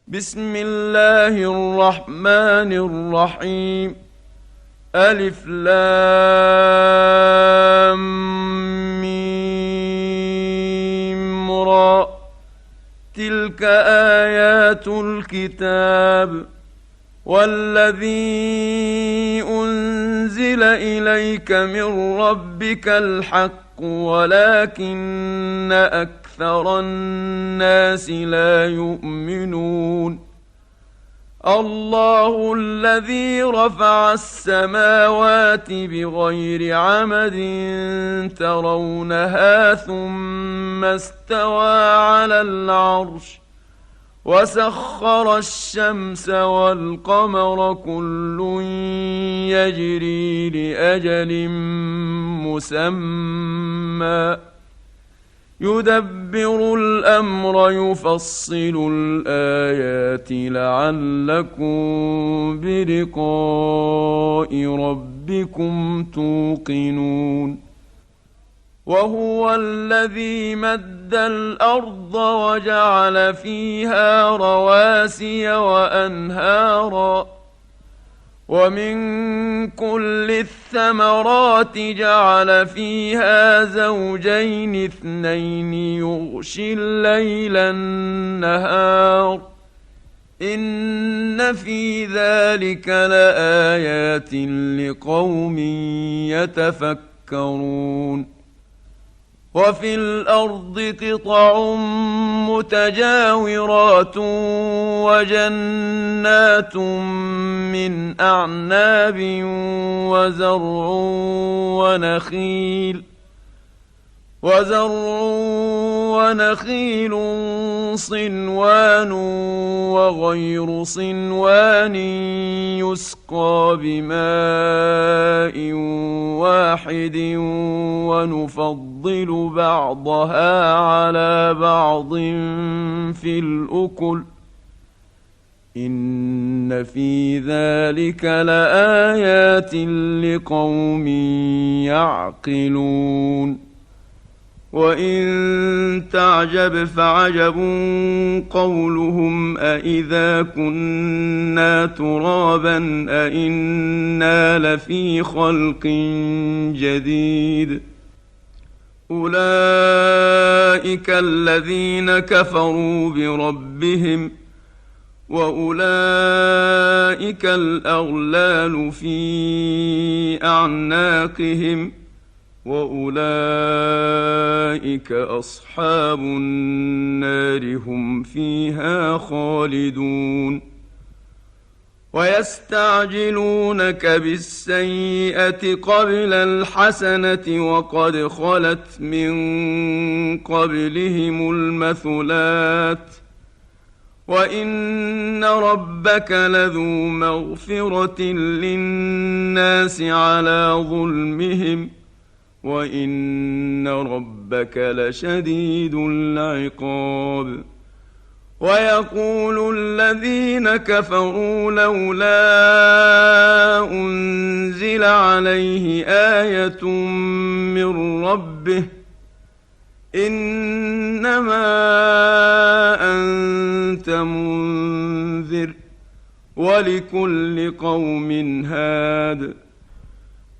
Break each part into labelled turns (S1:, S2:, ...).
S1: بسم الله الرحمن الرحيم. ألف لام ميم را. تلك آيات الكتاب والذي أنزل إليك من ربك الحق ولكن أكثر الناس لا يؤمنون. الله الذي رفع السماوات بغير عمد ترونها ثم استوى على العرش وسخر الشمس والقمر كل يجري لأجل مسمى يدبر الأمر يفصل الآيات لعلكم بلقاء ربكم توقنون. وهو الذي مد الأرض وجعل فيها رواسي وأنهارا ومن كل الثمرات جعل فيها زوجين اثنين يغشي الليل النهار إن في ذلك لآيات لقوم يتفكرون. وفي الأرض قطع متجاورات وجنات من أعناب وزرع ونخيل صنوان وغير صنوان يسقى بماء واحد ونفضل بعضها على بعض في الأكل إن في ذلك لآيات لقوم يعقلون. وإن تعجب فعجب قولهم أإذا كنا ترابا أإنا لفي خلق جديد. أولئك الذين كفروا بربهم وأولئك الأغلال في أعناقهم وأولئك أصحاب النار هم فيها خالدون. ويستعجلونك بالسيئة قبل الحسنة وقد خلت من قبلهم المثلات وإن ربك لذو مغفرة للناس على ظلمهم وإن ربك لشديد العقاب. ويقول الذين كفروا لولا أنزل عليه آية من ربه إنما أنت منذر ولكل قوم هاد.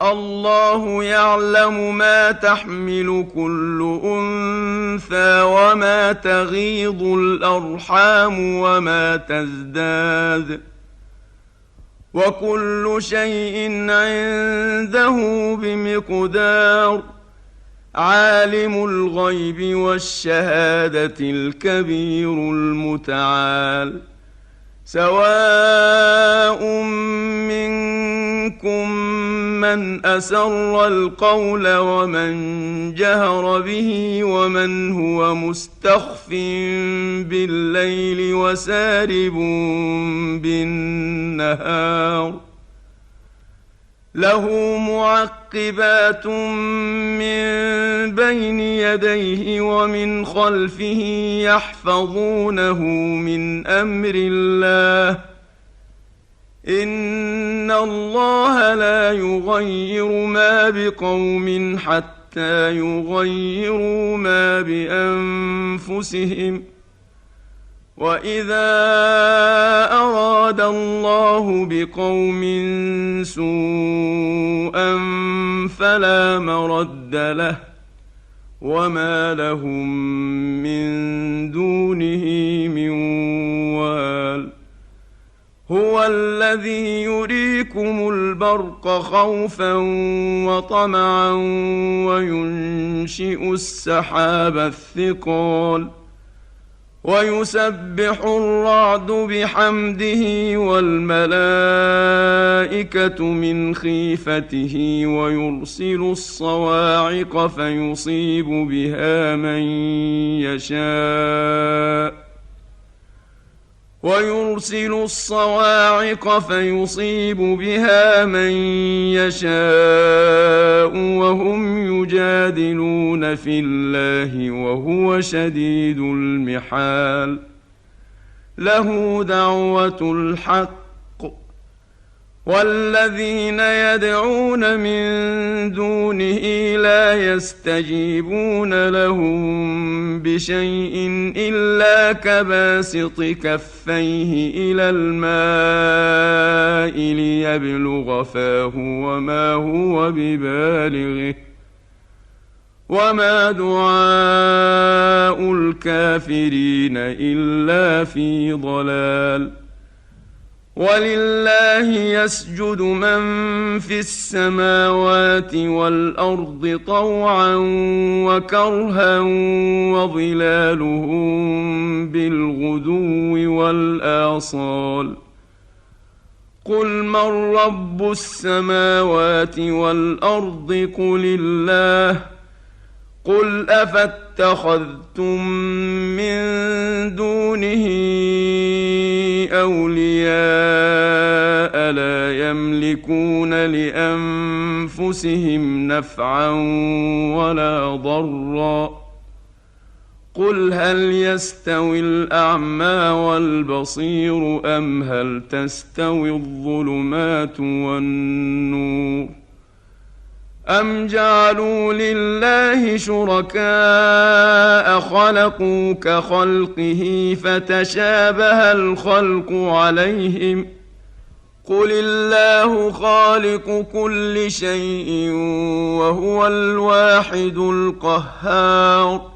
S1: الله يعلم ما تحمل كل أنثى وما تغيض الأرحام وما تزداد وكل شيء عنده بمقدار. عالم الغيب والشهادة الكبير المتعال. سواء منكم من أسر القول ومن جهر به ومن هو مستخف بالليل وسارب بالنهار. له معقبات من بين يديه ومن خلفه يحفظونه من أمر الله. إن الله لا يغير ما بقوم حتى يغيروا ما بأنفسهم وإذا أراد الله بقوم سوءا فلا مرد له وما لهم من دونه من وال هو الذي يريكم البرق خوفا وطمعا وينشئ السحاب الثقال ويسبح الرعد بحمده والملائكة من خيفته ويرسل الصواعق فيصيب بها من يشاء وهم يجادلون في الله وهو شديد المحال له دعوة الحق والذين يدعون من دونه لا يستجيبون لهم بشيء إلا كباسط كفيه إلى الماء ليبلغ فاه وما هو ببالغه وما دعاء الكافرين إلا في ضلال ولله يسجد من في السماوات والأرض طوعا وكرها وظلالهم بالغدو والآصال قل من رب السماوات والأرض قل الله قل أفاتخذتم من دونه أولياء لا يملكون لأنفسهم نفعا ولا ضرا قل هل يستوي الأعمى والبصير أم هل تستوي الظلمات والنور أم جعلوا لله شركاء خلقوا كخلقه فتشابه الخلق عليهم قل الله خالق كل شيء وهو الواحد القهار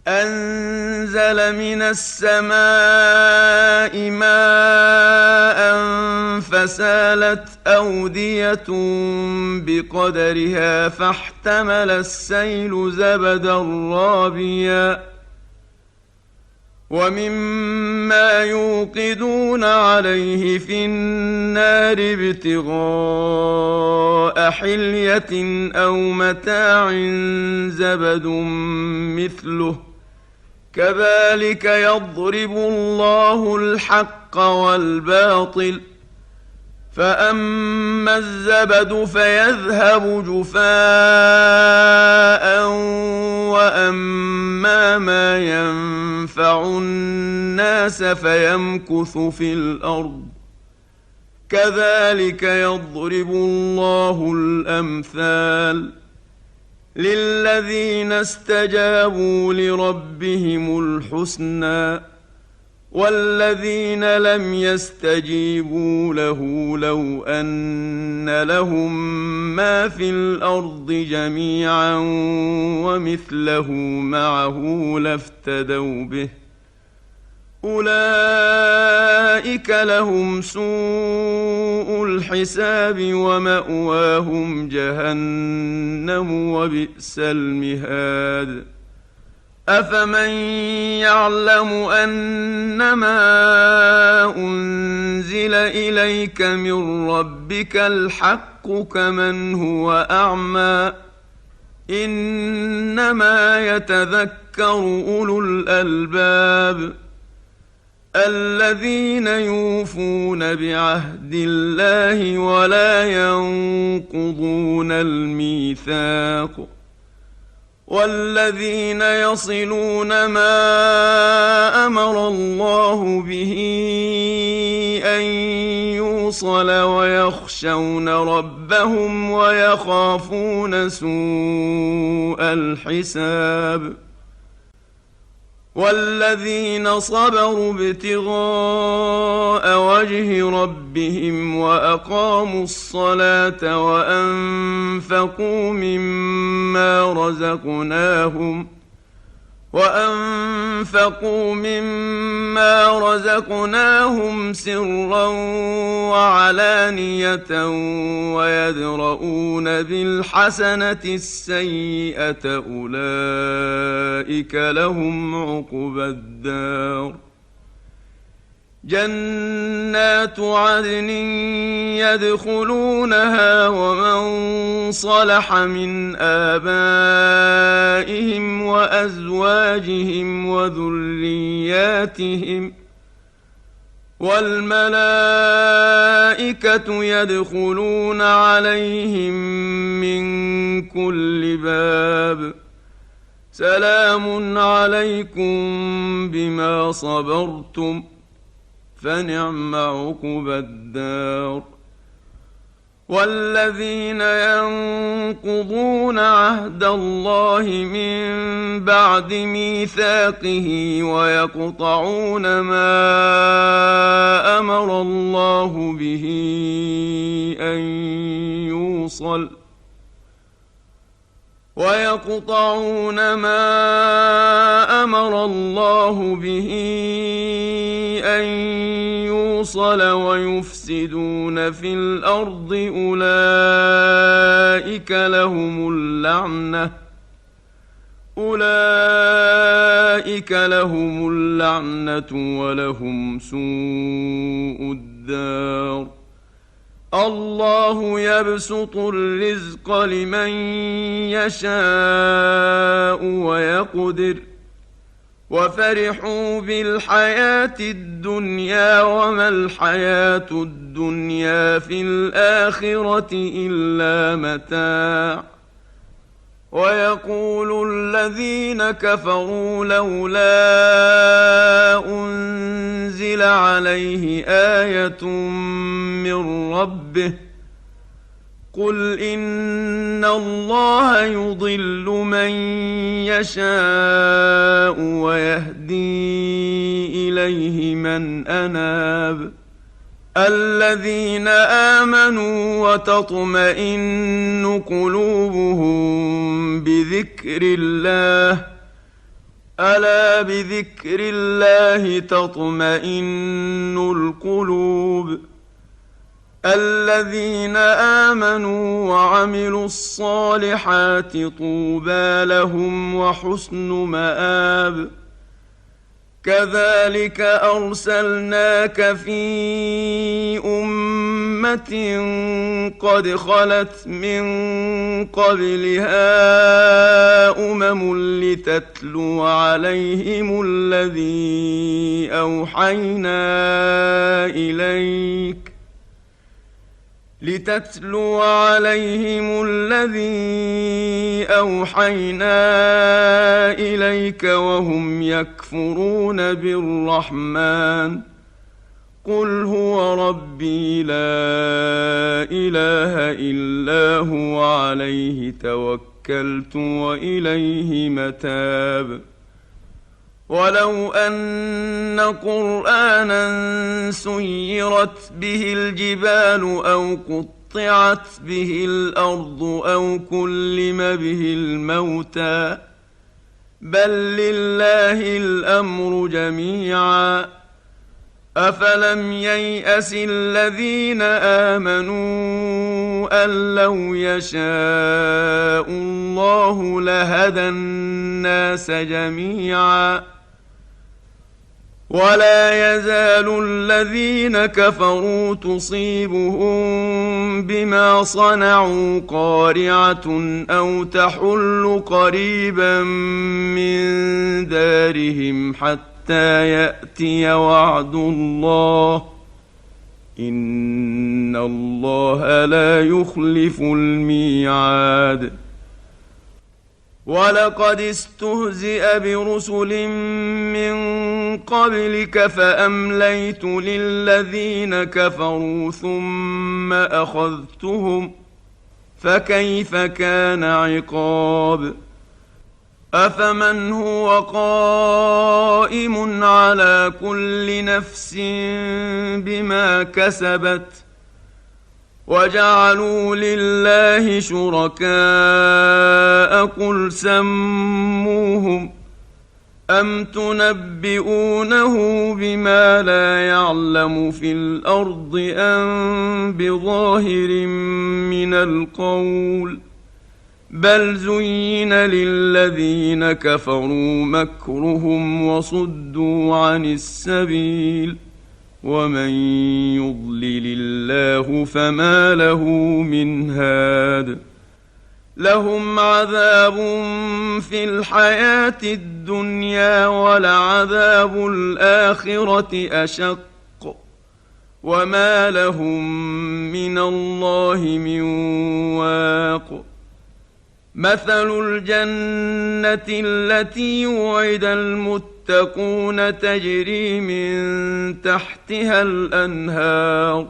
S1: أنزل من السماء ماء فسالت أودية بقدرها فاحتمل السيل زبدا رابيا ومما يوقدون عليه في النار ابتغاء حلية أو متاع زبد مثله كذلك يضرب الله الحق والباطل فأما الزبد فيذهب جفاء وأما ما ينفع الناس فيمكث في الأرض كذلك يضرب الله الأمثال للذين استجابوا لربهم الحسنى والذين لم يستجيبوا له لو أن لهم ما في الأرض جميعا ومثله معه لافتدوا به أولئك لهم سوء الحساب ومأواهم جهنم وبئس المهاد أفمن يعلم أنما أنزل إليك من ربك الحق كمن هو أعمى إنما يتذكر أولو الألباب الذين يوفون بعهد الله ولا ينقضون الميثاق والذين يصلون ما أمر الله به أن يوصل ويخشون ربهم ويخافون سوء الحساب والذين صبروا ابتغاء وجه ربهم وأقاموا الصلاة وأنفقوا مما رزقناهم سرا وعلانية ويدرؤون بالحسنة السيئة أولئك لهم عقبى الدار جنات عدن يدخلونها ومن صلح من آبائهم وأزواجهم وذرياتهم والملائكة يدخلون عليهم من كل باب سلام عليكم بما صبرتم فنعم عقبى الدار والذين ينقضون عهد الله من بعد ميثاقه ويقطعون ما أمر الله به أن يوصل ويفسدون في الأرض أولئك لهم اللعنة ولهم سوء الدار الله يبسط الرزق لمن يشاء ويقدر وفرحوا بالحياة الدنيا وما الحياة الدنيا في الآخرة إلا متاع ويقول الذين كفروا لولا أنزل عليه آية من ربه قل إن الله يضل من يشاء ويهدي إليه من أناب الذين آمنوا وتطمئن قلوبهم بذكر الله ألا بذكر الله تطمئن القلوب الذين آمنوا وعملوا الصالحات طوبى لهم وحسن مآب كذلك أرسلناك في أمة قد خلت من قبلها لتتلو عليهم الذي أوحينا إليك وهم يكفرون بالرحمن قل هو ربي لا إله إلا هو عليه توكلت وإليه متاب ولو أن قرآنا سيرت به الجبال أو قطعت به الأرض أو كلم به الموتى بل لله الأمر جميعا أفلم ييأس الذين آمنوا أن لو يشاء الله لهدى الناس جميعا ولا يزال الذين كفروا تصيبهم بما صنعوا قارعة أو تحل قريبا من دارهم حتى يأتي وعد الله إن الله لا يخلف الميعاد ولقد استهزئ برسل من قبلك فأمليت للذين كفروا ثم أخذتهم فكيف كان عقاب أفمن هو قائم على كل نفس بما كسبت وجعلوا لله شركاء قل سموهم أم تنبئونه بما لا يعلم في الأرض أم بظاهر من القول بل زين للذين كفروا مكرهم وصدوا عن السبيل ومن يضلل الله فما له من هاد لهم عذاب في الحياة الدنيا ولعذاب الآخرة أشق وما لهم من الله من واق مثل الجنة التي وعد المتقون تجري من تحتها الأنهار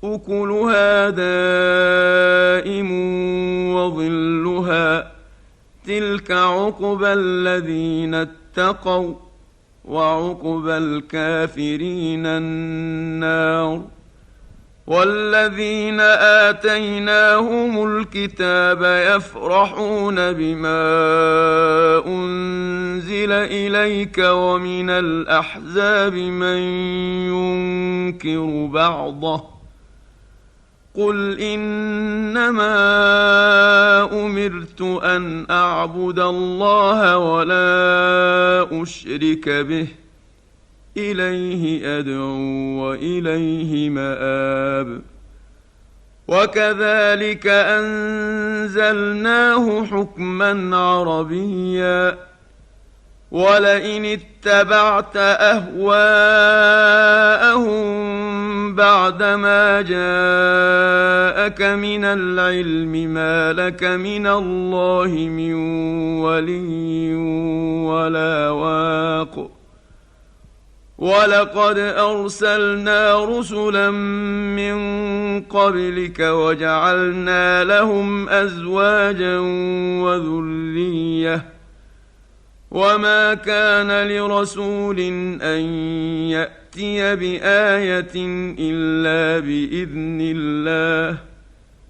S1: أكلها دائم وظلها تلك عقبى الذين اتقوا وعقبى الكافرين النار والذين آتيناهم الكتاب يفرحون بما أنزل إليك ومن الأحزاب من ينكر بعضه قل إنما أمرت أن أعبد الله ولا أشرك به إليه أدعو وإليه مآب وكذلك أنزلناه حكما عربيا ولئن اتبعت أهواءهم بعدما جاءك من العلم ما لك من الله من ولي ولا واق ولقد أرسلنا رسلا من قبلك وجعلنا لهم أزواجا وذرية وما كان لرسول أن يأتي بآية إلا بإذن الله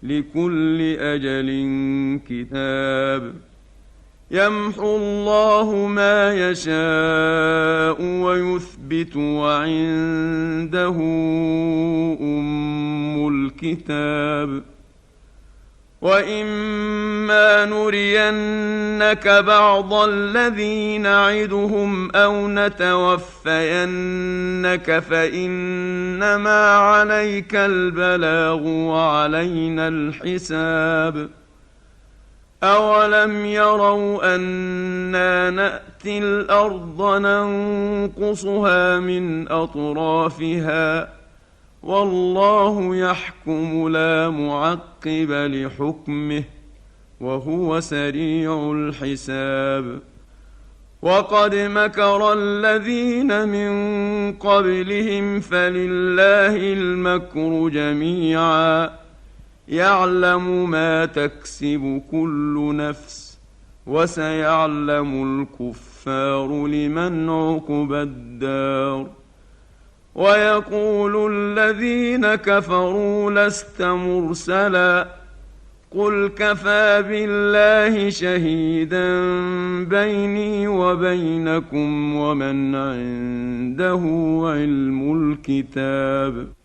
S1: لكل أجل كتاب يمحو الله ما يشاء ويثبت وعنده أم الكتاب وإما نرينك بعض الذي نعدهم أو نتوفينك فإنما عليك البلاغ وعلينا الحساب أولم يروا أنا نأتي الأرض ننقصها من أطرافها والله يحكم لا معقب لحكمه وهو سريع الحساب وقد مكر الذين من قبلهم فلله المكر جميعا يعلم ما تكسب كل نفس وسيعلم الكفار لمن عقبى الدار ويقول الذين كفروا لست مرسلا قل كفى بالله شهيدا بيني وبينكم ومن عنده علم الكتاب